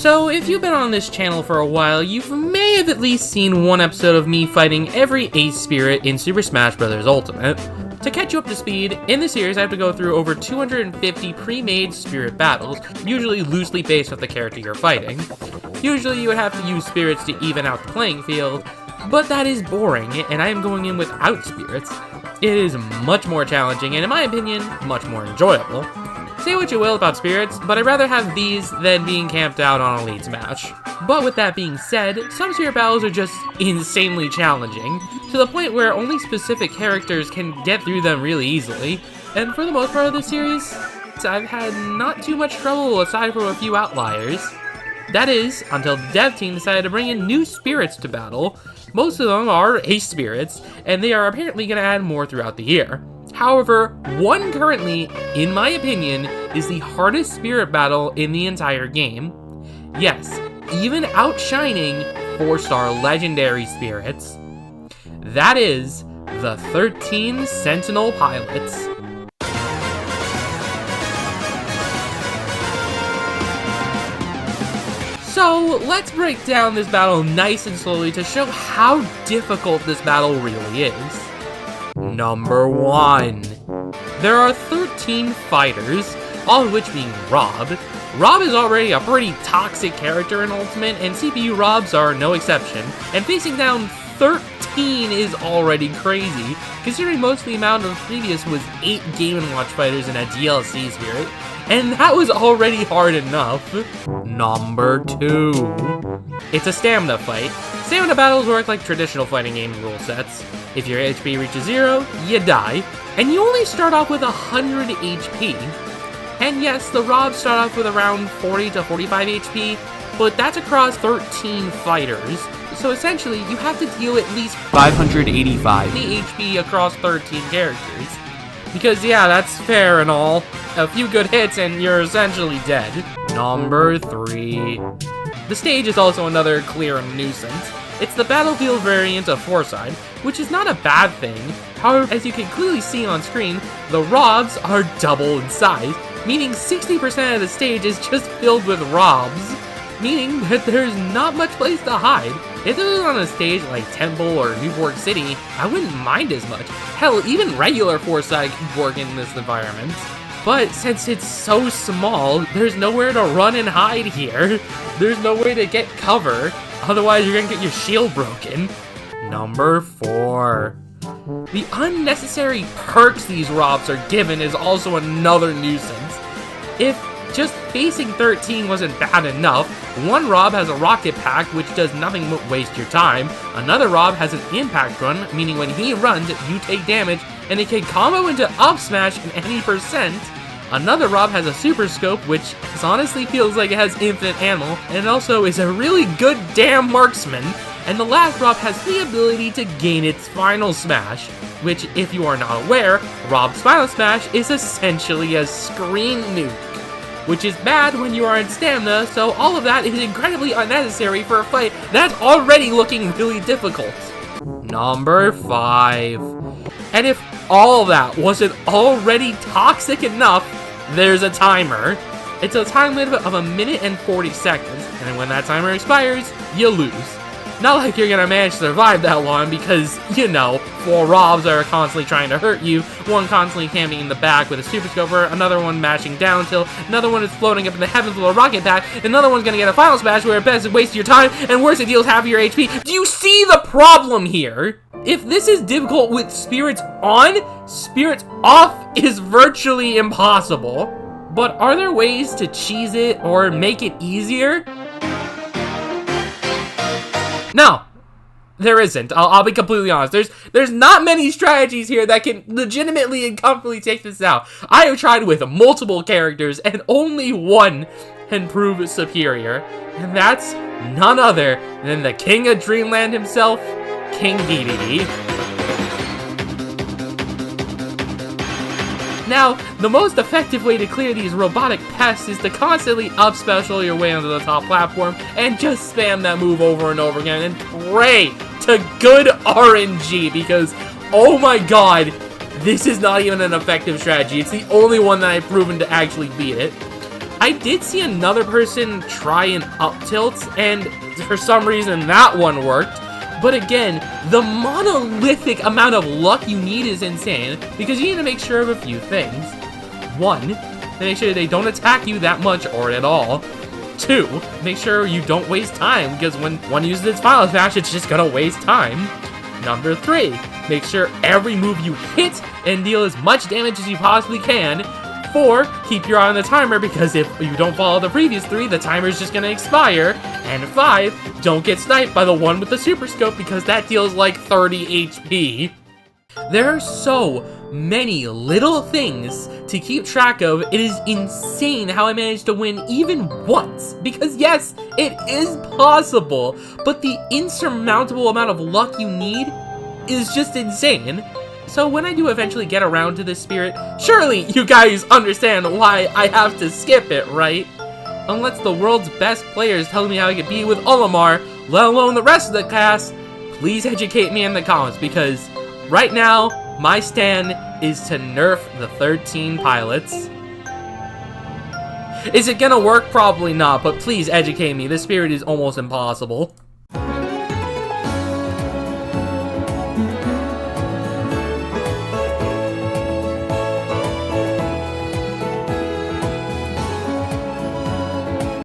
So, if you've been on this channel for a while, you may have at least seen one episode of me fighting every Ace Spirit in Super Smash Bros. Ultimate. To catch you up to speed, in the series I have to go through over 250 pre-made Spirit battles, usually loosely based off the character you're fighting. Usually you would have to use spirits to even out the playing field, but that is boring, and I am going in without spirits. It is much more challenging, and in my opinion, much more enjoyable. Say what you will about spirits, but I'd rather have these than being camped out on Elite Smash. But with that being said, some spirit battles are just insanely challenging, to the point where only specific characters can get through them really easily, and for the most part of this series, I've had not too much trouble aside from a few outliers. That is, until the dev team decided to bring in new spirits to battle. Most of them are Ace spirits, and they are apparently going to add more throughout the year. However, one currently, in my opinion, is the hardest spirit battle in the entire game. Yes, even outshining 4-star legendary spirits. That is the 13 Sentinel Pilots. So, let's break down this battle nice and slowly to show how difficult this battle really is. Number 1. There are 13 fighters, all of which being Rob. Rob is already a pretty toxic character in Ultimate, and CPU Robs are no exception, and facing down 13 is already crazy, considering most of the amount of previous was 8 Game & Watch fighters in a DLC spirit, and that was already hard enough. Number 2. It's a stamina fight. Stamina battles work like traditional fighting game rule sets. If your HP reaches 0, you die, and you only start off with 100 HP. And yes, the Robs start off with around 40 to 45 HP, but that's across 13 fighters. So essentially, you have to deal at least 585 HP across 13 characters. Because yeah, that's fair and all. A few good hits and you're essentially dead. Number 3. The stage is also another clear nuisance. It's the Battlefield variant of Fourside, which is not a bad thing. However, as you can clearly see on screen, the Robs are double in size, meaning 60% of the stage is just filled with Robs, meaning that there's not much place to hide. If it was on a stage like Temple or Newport City, I wouldn't mind as much. Hell, even regular Fourside could work in this environment. But since it's so small, there's nowhere to run and hide here. There's no way to get cover, otherwise you're gonna get your shield broken. Number 4. The unnecessary perks these Robs are given is also another nuisance. If just facing 13 wasn't bad enough, one Rob has a rocket pack, which does nothing but waste your time. Another Rob has an impact run, meaning when he runs, you take damage, and it can combo into up smash in any percent. Another Rob has a super scope, which honestly feels like it has infinite ammo, and it also is a really good damn marksman. And the last Rob has the ability to gain its final smash, which, if you are not aware, Rob's final smash is essentially a screen nuke, which is bad when you are in stamina, so all of that is incredibly unnecessary for a fight that's already looking really difficult. Number 5. And if all that wasn't already toxic enough, there's a timer. It's a time limit of 1 minute and 40 seconds, and when that timer expires, you lose. Not like you're gonna manage to survive that long because, you know, 4 Robs are constantly trying to hurt you, one constantly camping in the back with a super scoper, another one mashing down till, another one is floating up in the heavens with a rocket pack, another one's gonna get a final smash where it best wastes your time, and worse, it deals half of your HP. Do you see the problem here? If this is difficult with spirits on, spirits off is virtually impossible. But are there ways to cheese it or make it easier? No, there isn't. I'll be completely honest. There's not many strategies here that can legitimately and comfortably take this out. I have tried with multiple characters, and only one can prove superior. And that's none other than the King of Dreamland himself, King Dedede. Now, the most effective way to clear these robotic pests is to constantly up special your way onto the top platform and just spam that move over and over again and pray to good RNG because, oh my god, this is not even an effective strategy. It's the only one that I've proven to actually beat it. I I did see another person try an up tilt, and for some reason that one worked. But again, the monolithic amount of luck you need is insane, because you need to make sure of a few things. 1, make sure they don't attack you that much or at all. 2, make sure you don't waste time, because when one uses its final smash, it's just gonna waste time. Number 3, make sure every move you hit and deal as much damage as you possibly can. 4, keep your eye on the timer, because if you don't follow the previous 3, the timer is just gonna expire. And 5, don't get sniped by the one with the super scope, because that deals like 30 HP. There are so many little things to keep track of. It is insane how I managed to win even once, because yes, it is possible, but the insurmountable amount of luck you need is just insane. So when I do eventually get around to this spirit, surely you guys understand why I have to skip it, right? Unless the world's best players tell me how I could be with Olimar, let alone the rest of the cast, please educate me in the comments, because right now, my stand is to nerf the 13 pilots. Is it gonna work? Probably not, but please educate me. This spirit is almost impossible.